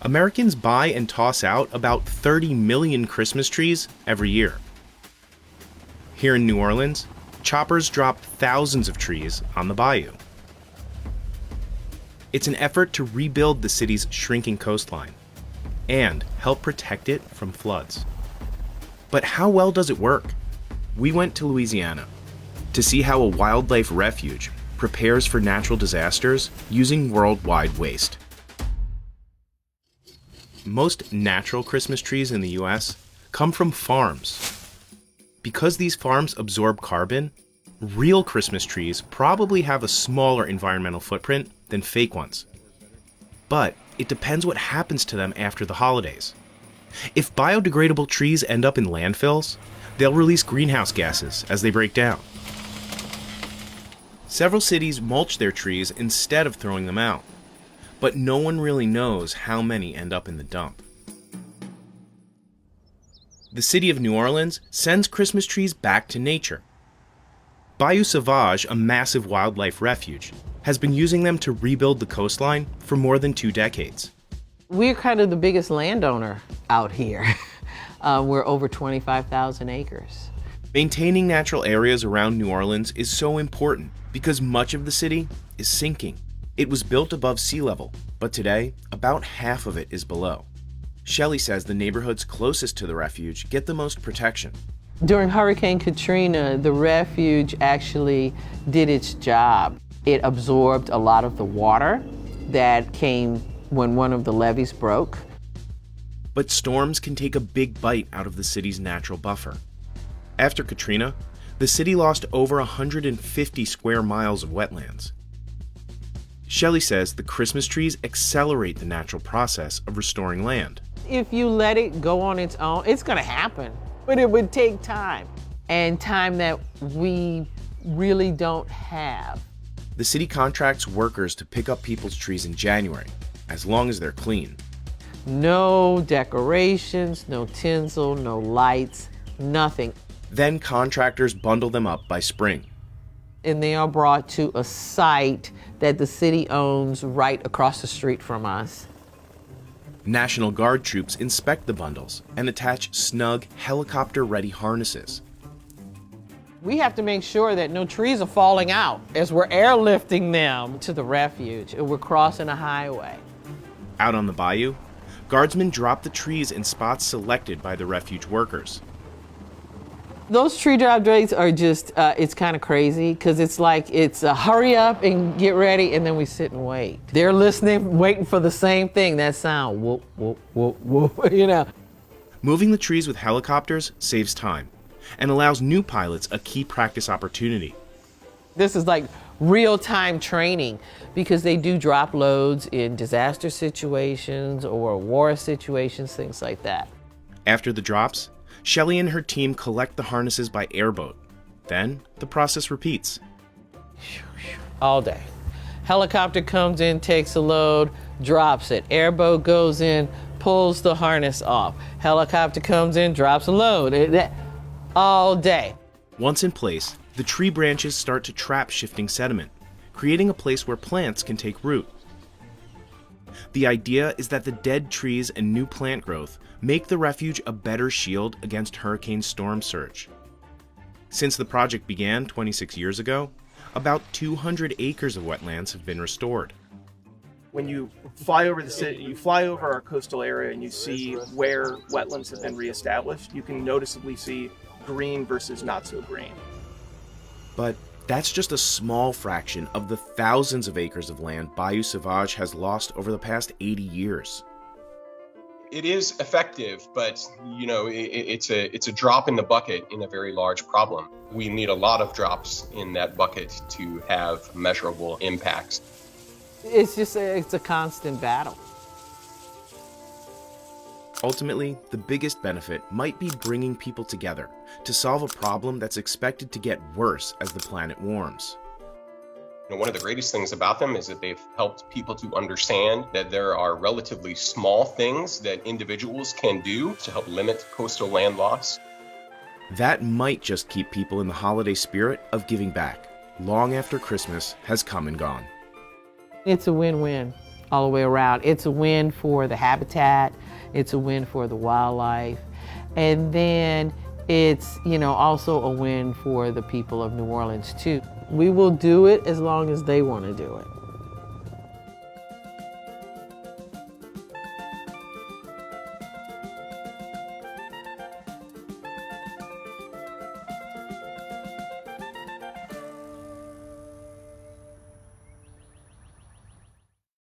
Americans buy and toss out about 30 million Christmas trees every year. Here in New Orleans, choppers drop thousands of trees on the bayou. It's an effort to rebuild the city's shrinking coastline and help protect it from floods. But how well does it work? We went to Louisiana to see how a wildlife refuge prepares for natural disasters using worldwide waste. Most natural Christmas trees in the US come from farms. Because these farms absorb carbon, real Christmas trees probably have a smaller environmental footprint than fake ones. But it depends what happens to them after the holidays. If biodegradable trees end up in landfills, they'll release greenhouse gases as they break down. Several cities mulch their trees instead of throwing them out, but no one really knows how many end up in the dump. The city of New Orleans sends Christmas trees back to nature. Bayou Sauvage, a massive wildlife refuge, has been using them to rebuild the coastline for more than 2 decades. We're kind of the biggest landowner out here. We're over 25,000 acres. Maintaining natural areas around New Orleans is so important because much of the city is sinking. It was built above sea level, but today, about half of it is below. Shelley says the neighborhoods closest to the refuge get the most protection. During Hurricane Katrina, the refuge actually did its job. It absorbed a lot of the water that came when one of the levees broke. But storms can take a big bite out of the city's natural buffer. After Katrina, the city lost over 150 square miles of wetlands. Shelley says the Christmas trees accelerate the natural process of restoring land. If you let it go on its own, it's going to happen, but it would take time, and time that we really don't have. The city contracts workers to pick up people's trees in January, as long as they're clean. No decorations, no tinsel, no lights, nothing. Then contractors bundle them up by spring. And they are brought to a site that the city owns right across the street from us. National Guard troops inspect the bundles and attach snug, helicopter-ready harnesses. We have to make sure that no trees are falling out as we're airlifting them to the refuge and we're crossing a highway. Out on the bayou, guardsmen drop the trees in spots selected by the refuge workers. Those tree drop dates are just, it's kind of crazy because it's like it's a hurry up and get ready and then we sit and wait. They're listening, waiting for the same thing, that sound, whoop, whoop, whoop, whoop, you know. Moving the trees with helicopters saves time and allows new pilots a key practice opportunity. This is like real-time training because they do drop loads in disaster situations or war situations, things like that. After the drops, Shelley and her team collect the harnesses by airboat. Then the process repeats. All day. Helicopter comes in, takes a load, drops it. Airboat goes in, pulls the harness off. Helicopter comes in, drops a load. All day. Once in place, the tree branches start to trap shifting sediment, creating a place where plants can take root. The idea is that the dead trees and new plant growth make the refuge a better shield against hurricane storm surge. Since the project began 26 years ago, about 200 acres of wetlands have been restored. When you fly over the city, you fly over our coastal area and you see where wetlands have been reestablished, you can noticeably see green versus not so green. But that's just a small fraction of the thousands of acres of land Bayou Sauvage has lost over the past 80 years. It is effective, but it's a drop in the bucket in a very large problem. We need a lot of drops in that bucket to have measurable impacts. It's a constant battle. Ultimately, the biggest benefit might be bringing people together to solve a problem that's expected to get worse as the planet warms. One of the greatest things about them is that they've helped people to understand that there are relatively small things that individuals can do to help limit coastal land loss. That might just keep people in the holiday spirit of giving back, long after Christmas has come and gone. It's a win-win. all the way around. It's a win for the habitat, it's a win for the wildlife, and then it's, you know, also a win for the people of New Orleans too. We will do it as long as they want to do it.